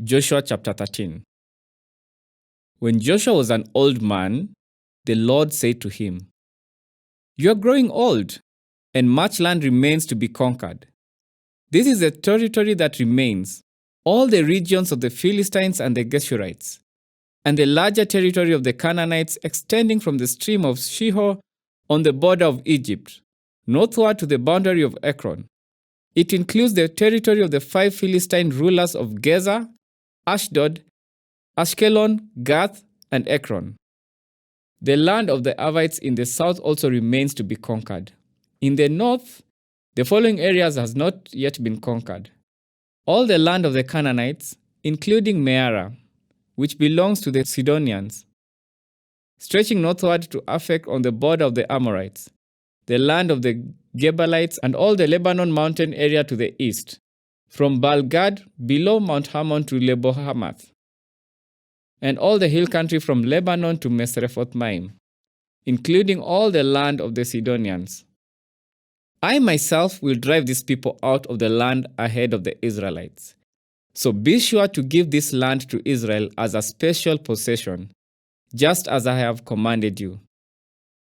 Joshua chapter 13. When Joshua was an old man, the Lord said to him, "You are growing old, and much land remains to be conquered. This is the territory that remains, all the regions of the Philistines and the Geshurites, and the larger territory of the Canaanites extending from the stream of Shihor on the border of Egypt, northward to the boundary of Ekron. It includes the territory of the 5 Philistine rulers of Gezer, Ashdod, Ashkelon, Gath, and Ekron. The land of the Avites in the south also remains to be conquered. In the north, the following areas has not yet been conquered: all the land of the Canaanites, including Meara, which belongs to the Sidonians, stretching northward to Aphek on the border of the Amorites, the land of the Gebalites, and all the Lebanon mountain area to the east, from Baal-Gad below Mount Hermon to Lebo-Hamath, and all the hill country from Lebanon to Misrephoth-Maim, including all the land of the Sidonians. I myself will drive these people out of the land ahead of the Israelites. So be sure to give this land to Israel as a special possession, just as I have commanded you.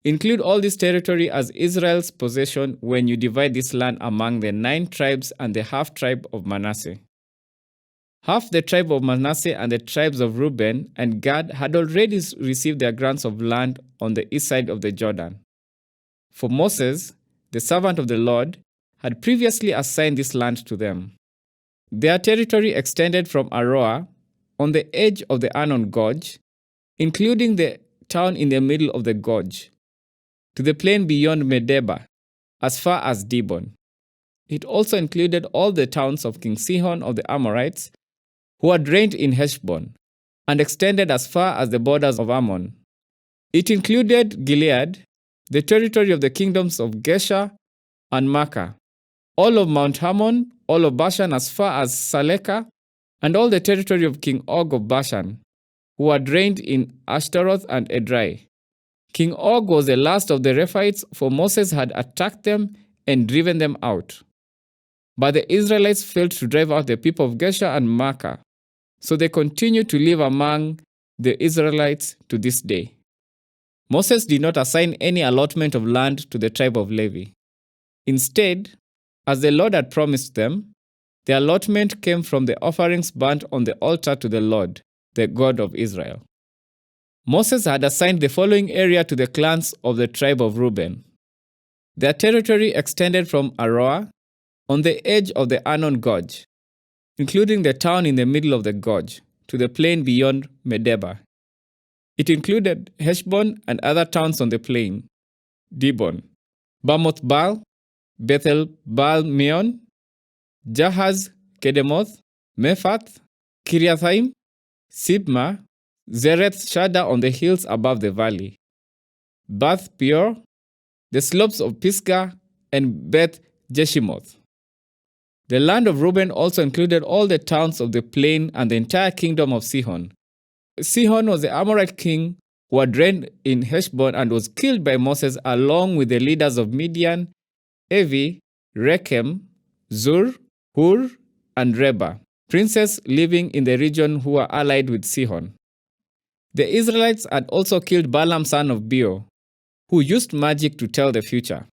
Include all this territory as Israel's possession when you divide this land among the 9 tribes and the half-tribe of Manasseh. Half the tribe of Manasseh and the tribes of Reuben and Gad had already received their grants of land on the east side of the Jordan. For Moses, the servant of the Lord, had previously assigned this land to them. Their territory extended from Aroer, on the edge of the Arnon Gorge, including the town in the middle of the gorge, to the plain beyond Medeba, as far as Dibon. It also included all the towns of King Sihon of the Amorites, who had reigned in Heshbon, and extended as far as the borders of Ammon. It included Gilead, the territory of the kingdoms of Gesher and Makkah, all of Mount Hermon, all of Bashan as far as Salekah, and all the territory of King Og of Bashan, who had reigned in Ashtaroth and Edrei. King Og was the last of the Rephaites, for Moses had attacked them and driven them out. But the Israelites failed to drive out the people of Gesher and Makkah, so they continue to live among the Israelites to this day. Moses did not assign any allotment of land to the tribe of Levi. Instead, as the Lord had promised them, the allotment came from the offerings burnt on the altar to the Lord, the God of Israel. Moses had assigned the following area to the clans of the tribe of Reuben. Their territory extended from Aroer, on the edge of the Arnon Gorge, including the town in the middle of the gorge, to the plain beyond Medeba. It included Heshbon and other towns on the plain: Dibon, Bamoth Baal, Bethel Baal Meon, Jahaz, Kedemoth, Mephath, Kiriathaim, Sibma, Zereth Shada on the hills above the valley, Bath Peor, the slopes of Pisgah, and Beth Jeshimoth. The land of Reuben also included all the towns of the plain and the entire kingdom of Sihon. Sihon was the Amorite king who had reigned in Heshbon and was killed by Moses along with the leaders of Midian, Evi, Rechem, Zur, Hur, and Reba, princes living in the region who were allied with Sihon. The Israelites had also killed Balaam son of Beor, who used magic to tell the future.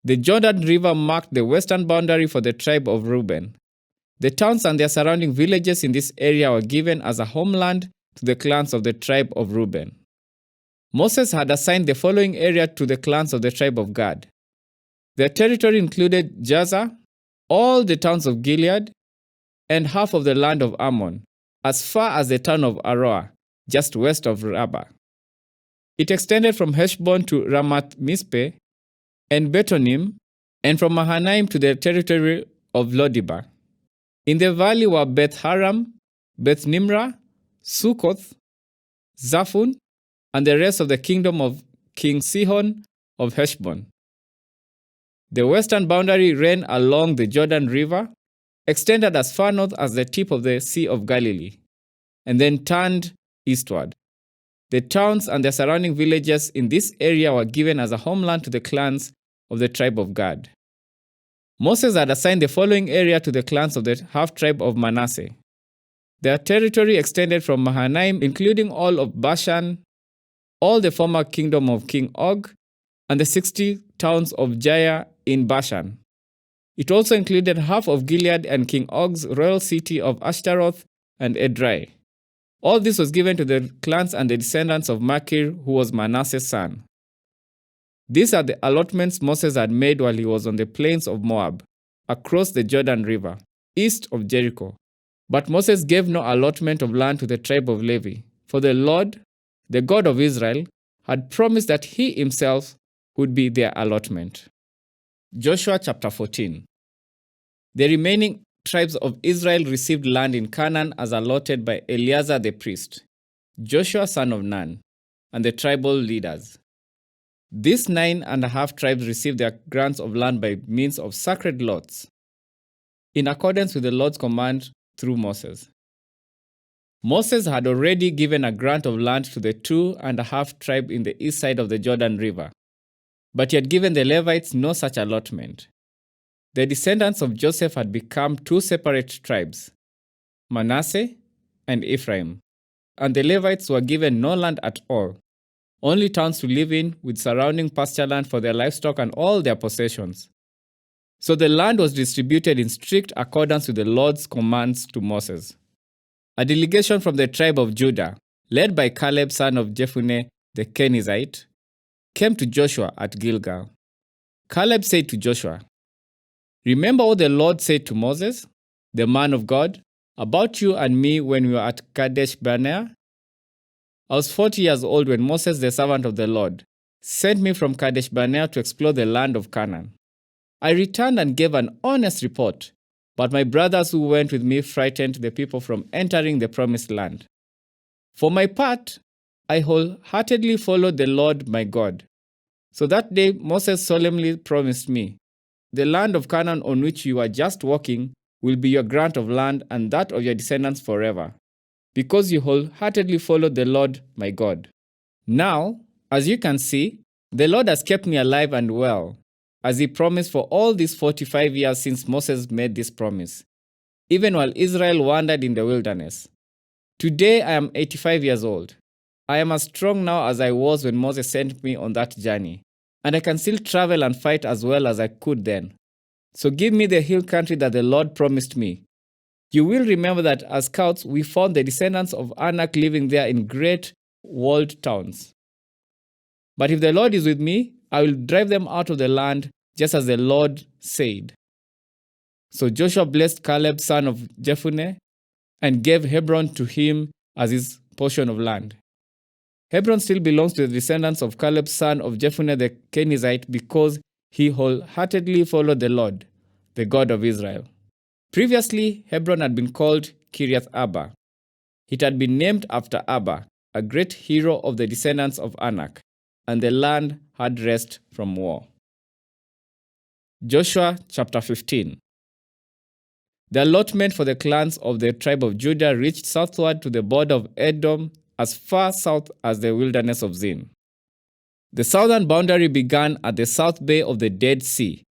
The Jordan River marked the western boundary for the tribe of Reuben. The towns and their surrounding villages in this area were given as a homeland to the clans of the tribe of Reuben. Moses had assigned the following area to the clans of the tribe of Gad. Their territory included Jazer, all the towns of Gilead, and half of the land of Ammon, as far as the town of Aroer, just west of Rabbah. It extended from Heshbon to Ramath Mizpeh and Betonim, and from Mahanaim to the territory of Lodibar. In the valley were Beth Haram, Beth Nimrah, Sukkoth, Zaphon, and the rest of the kingdom of King Sihon of Heshbon. The western boundary ran along the Jordan River, extended as far north as the tip of the Sea of Galilee, and then turned eastward. The towns and their surrounding villages in this area were given as a homeland to the clans of the tribe of Gad. Moses had assigned the following area to the clans of the half-tribe of Manasseh. Their territory extended from Mahanaim, including all of Bashan, all the former kingdom of King Og, and the 60 towns of Jair in Bashan. It also included half of Gilead and King Og's royal city of Ashtaroth and Edrei. All this was given to the clans and the descendants of Machir, who was Manasseh's son. These are the allotments Moses had made while he was on the plains of Moab, across the Jordan River, east of Jericho. But Moses gave no allotment of land to the tribe of Levi, for the Lord, the God of Israel, had promised that he himself would be their allotment. Joshua chapter 14. The remaining tribes of Israel received land in Canaan as allotted by Eleazar the priest, Joshua son of Nun, and the tribal leaders. These 9.5 tribes received their grants of land by means of sacred lots, in accordance with the Lord's command through Moses. Moses had already given a grant of land to the 2.5 tribes in the east side of the Jordan River, but he had given the Levites no such allotment. The descendants of Joseph had become 2 separate tribes, Manasseh and Ephraim, and the Levites were given no land at all, only towns to live in with surrounding pasture land for their livestock and all their possessions. So the land was distributed in strict accordance with the Lord's commands to Moses. A delegation from the tribe of Judah, led by Caleb son of Jephunneh the Kenizzite, came to Joshua at Gilgal. Caleb said to Joshua, "Remember what the Lord said to Moses, the man of God, about you and me when we were at Kadesh Barnea? I was 40 years old when Moses, the servant of the Lord, sent me from Kadesh Barnea to explore the land of Canaan. I returned and gave an honest report, but my brothers who went with me frightened the people from entering the promised land. For my part, I wholeheartedly followed the Lord my God. So that day Moses solemnly promised me, 'The land of Canaan on which you are just walking will be your grant of land and that of your descendants forever, because you wholeheartedly followed the Lord my God.' Now, as you can see, the Lord has kept me alive and well, as he promised for all these 45 years since Moses made this promise, even while Israel wandered in the wilderness. Today I am 85 years old. I am as strong now as I was when Moses sent me on that journey, and I can still travel and fight as well as I could then. So give me the hill country that the Lord promised me. You will remember that as scouts we found the descendants of Anak living there in great walled towns. But if the Lord is with me, I will drive them out of the land, just as the Lord said." So Joshua blessed Caleb son of Jephunneh and gave Hebron to him as his portion of land. Hebron still belongs to the descendants of Caleb son of Jephunneh the Kenizzite because he wholeheartedly followed the Lord, the God of Israel. Previously, Hebron had been called Kiriath Arba. It had been named after Abba, a great hero of the descendants of Anak, and the land had rest from war. Joshua chapter 15. The allotment for the clans of the tribe of Judah reached southward to the border of Edom as far south as the wilderness of Zin. The southern boundary began at the south bay of the Dead Sea,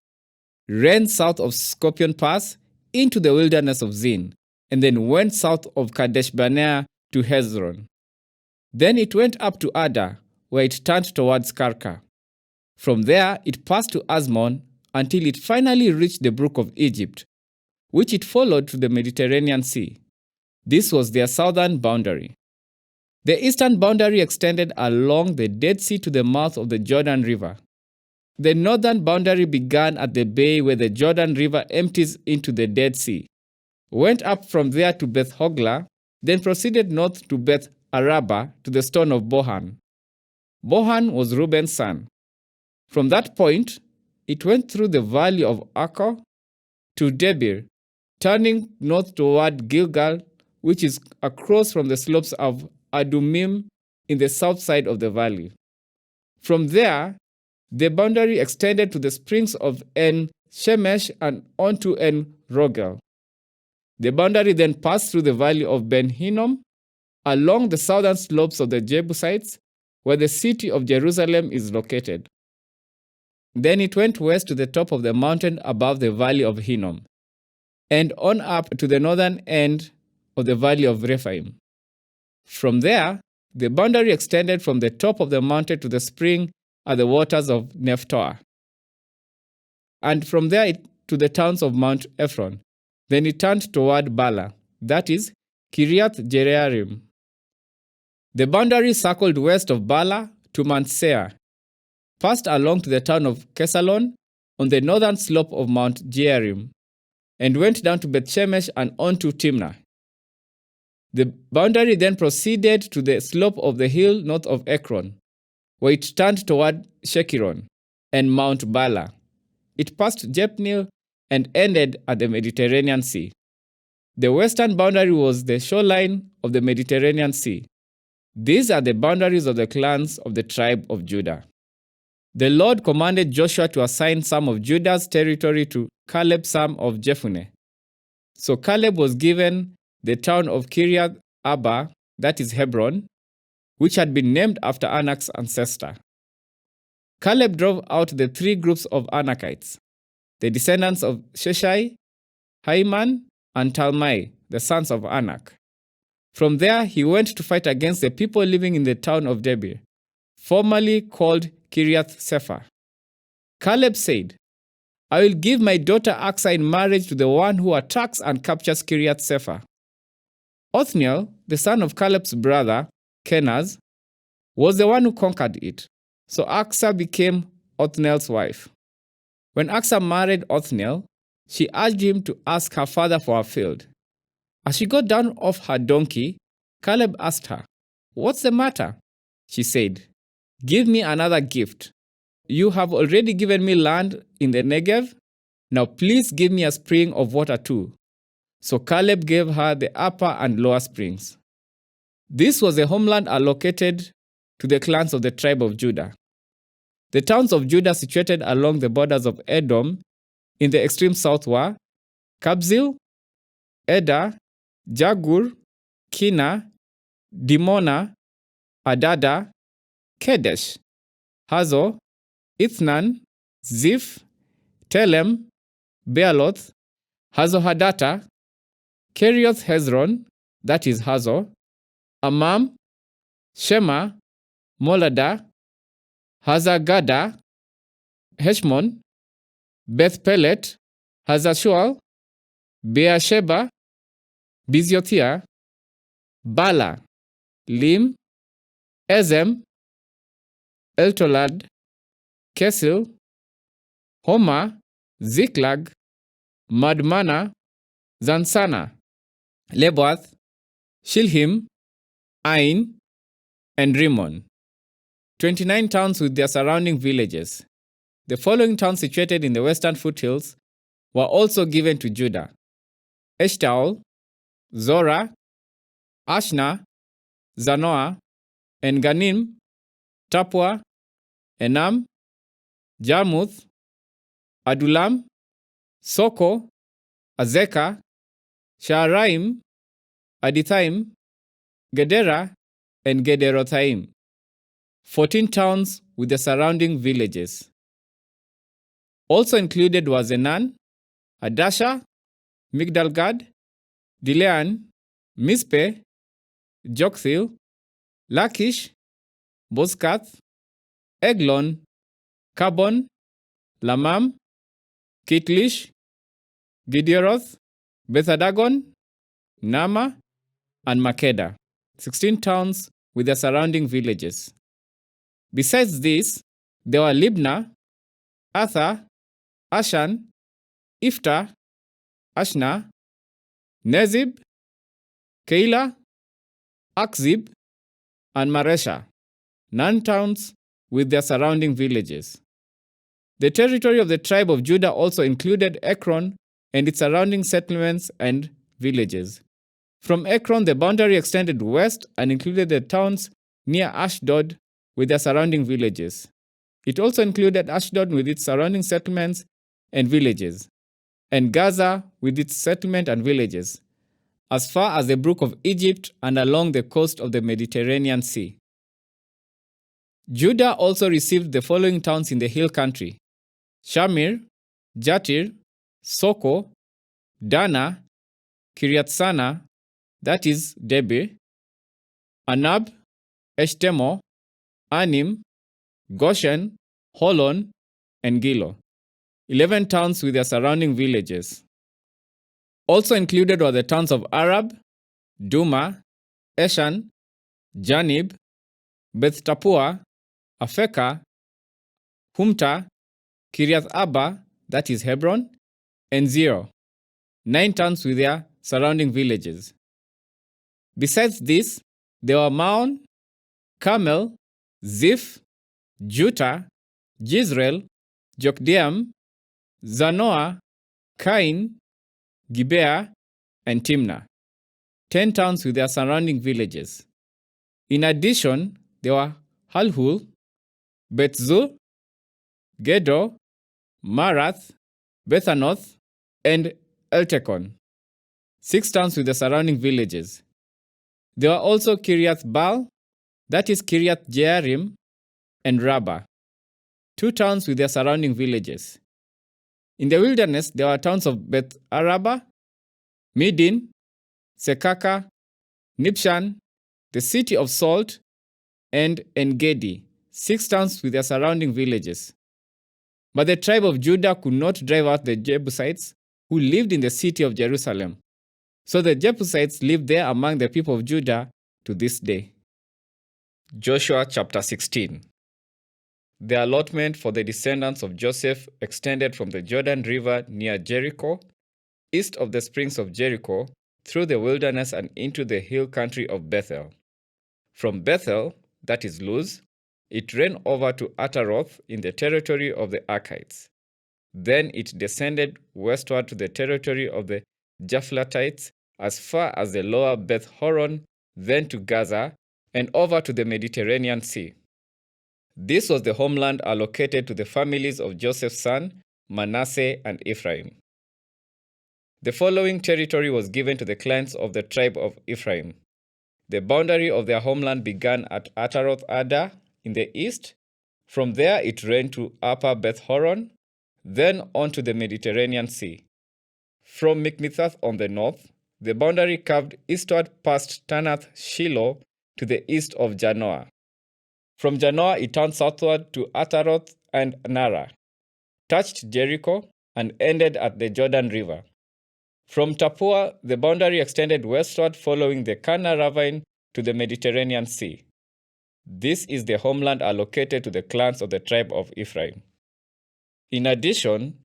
ran south of Scorpion Pass into the wilderness of Zin, and then went south of Kadesh Barnea to Hezron. Then it went up to Ada, where it turned towards Karka. From there it passed to Azmon until it finally reached the brook of Egypt, which it followed to the Mediterranean Sea. This was their southern boundary. The eastern boundary extended along the Dead Sea to the mouth of the Jordan River. The northern boundary began at the bay where the Jordan River empties into the Dead Sea, went up from there to Beth Hogla, then proceeded north to Beth Araba to the stone of Bohan. Bohan was Reuben's son. From that point, it went through the valley of Achor to Debir, turning north toward Gilgal, which is across from the slopes of Adumim in the south side of the valley. From there, the boundary extended to the springs of En Shemesh and onto En Rogel. The boundary then passed through the valley of Ben Hinnom, along the southern slopes of the Jebusites, where the city of Jerusalem is located. Then it went west to the top of the mountain above the valley of Hinnom, and on up to the northern end of the valley of Rephaim. From there, the boundary extended from the top of the mountain to the spring at the waters of Nephtoah, and from there to the towns of Mount Ephron. Then it turned toward Bala, that is, Kiriath Jearim. The boundary circled west of Bala to Mount Seir, passed along to the town of Kesalon on the northern slope of Mount Jearim, and went down to Bethshemesh and on to Timnah. The boundary then proceeded to the slope of the hill north of Ekron, where it turned toward Shekiron and Mount Bala. It passed Jepnil and ended at the Mediterranean Sea. The western boundary was the shoreline of the Mediterranean Sea. These are the boundaries of the clans of the tribe of Judah. The Lord commanded Joshua to assign some of Judah's territory to Caleb, son of Jephunneh. So Caleb was given the town of Kiriath Arba, that is Hebron, which had been named after Anak's ancestor. Caleb drove out the three groups of Anakites, the descendants of Sheshai, Haiman, and Talmai, the sons of Anak. From there, he went to fight against the people living in the town of Debir, formerly called Kiriath Sefer. Caleb said, "I will give my daughter Aksa in marriage to the one who attacks and captures Kiriath Sefer." Othniel, the son of Caleb's brother, Kenaz, was the one who conquered it, so Aksa became Othniel's wife. When Aksa married Othniel, she urged him to ask her father for a field. As she got down off her donkey, Caleb asked her, "What's the matter?" She said, "Give me another gift. You have already given me land in the Negev. Now please give me a spring of water too." So Caleb gave her the upper and lower springs. This was the homeland allocated to the clans of the tribe of Judah. The towns of Judah situated along the borders of Edom in the extreme south were Kabzeel, Eder, Jagur, Kina, Dimona, Adada, Kedesh, Hazo, Ithnan, Ziph, Telem, Bealoth, Hazohadata, Kerioth Hezron, that is Hazo, Amam, Shema, Molada, Hazagada, Heshmon, Beth Pelet, Hazashual, Beersheba, Biziothia, Bala, Lim, Ezem, Eltolad, Kesil, Homa, Ziklag, Madmana, Zansana, Leboath, Shilhim, Ain, and Rimmon. 29 towns with their surrounding villages. The following towns situated in the western foothills were also given to Judah: Eshtaol, Zorah, Ashna, Zanoah, En-Ganim, Tapua, Enam, Jarmuth, Adulam, Soko, Azekah, Shaaraim, Adithaim, Gedera, and Gederothaim. 14 towns with the surrounding villages. Also included was Enan, Adasha, Migdalgad, Dilean, Mizpeh, Jokthil, Lachish, Bozkath, Eglon, Kabon, Lamam, Kitlish, Gideroth, Bethadagon, Nama, and Makeda. 16 towns with their surrounding villages. Besides this, there were Libnah, Atha, Ashan, Ifta, Ashna, Nezib, Keilah, Akzib, and Maresha, 9 towns with their surrounding villages. The territory of the tribe of Judah also included Ekron and its surrounding settlements and villages. From Ekron, the boundary extended west and included the towns near Ashdod with their surrounding villages. It also included Ashdod with its surrounding settlements and villages, and Gaza with its settlement and villages, as far as the brook of Egypt and along the coast of the Mediterranean Sea. Judah also received the following towns in the hill country: Shamir, Jatir, Soko, Dana, Kiriatsana, that is Debir, Anab, Eshtemo, Anim, Goshen, Holon, and Gilo, 11 towns with their surrounding villages. Also included were the towns of Arab, Duma, Eshan, Janib, Beth Tapua, Afeka, Humta, Kiriath Abba, that is Hebron, and Zero, 9 towns with their surrounding villages. Besides this, there were Maon, Carmel, Ziph, Juta, Jezreel, Jokdeam, Zanoah, Cain, Gibeah, and Timnah, 10 towns with their surrounding villages. In addition, there were Halhul, Bethzul, Gedor, Marath, Bethanoth, and Eltekon, 6 towns with the surrounding villages. There were also Kiriath Baal, that is Kiriath Jearim, and Rabbah, 2 towns with their surrounding villages. In the wilderness, there were towns of Beth Araba, Midin, Sekaka, Nibshan, the city of Salt, and Engedi, 6 towns with their surrounding villages. But the tribe of Judah could not drive out the Jebusites who lived in the city of Jerusalem. So the Jebusites lived there among the people of Judah to this day. Joshua chapter 16. The allotment for the descendants of Joseph extended from the Jordan River near Jericho, east of the springs of Jericho, through the wilderness and into the hill country of Bethel. From Bethel, that is Luz, it ran over to Ataroth in the territory of the Arkites. Then it descended westward to the territory of the Japhletites as far as the lower Beth Horon, then to Gaza, and over to the Mediterranean Sea. This was the homeland allocated to the families of Joseph's son, Manasseh and Ephraim. The following territory was given to the clans of the tribe of Ephraim. The boundary of their homeland began at Ataroth Ada in the east. From there it ran to Upper Beth Horon, then on to the Mediterranean Sea. From Mikmethath on the north, the boundary curved eastward past Tanath Shiloh to the east of Janoah. From Janoah it turned southward to Ataroth and Nara, touched Jericho, and ended at the Jordan River. From Tapua, the boundary extended westward following the Kana ravine to the Mediterranean Sea. This is the homeland allocated to the clans of the tribe of Ephraim. In addition,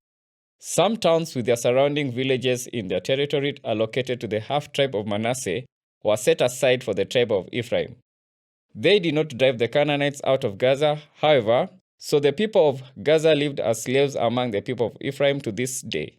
some towns with their surrounding villages in their territory allocated to the half-tribe of Manasseh were set aside for the tribe of Ephraim. They did not drive the Canaanites out of Gaza, however, so the people of Gaza lived as slaves among the people of Ephraim to this day.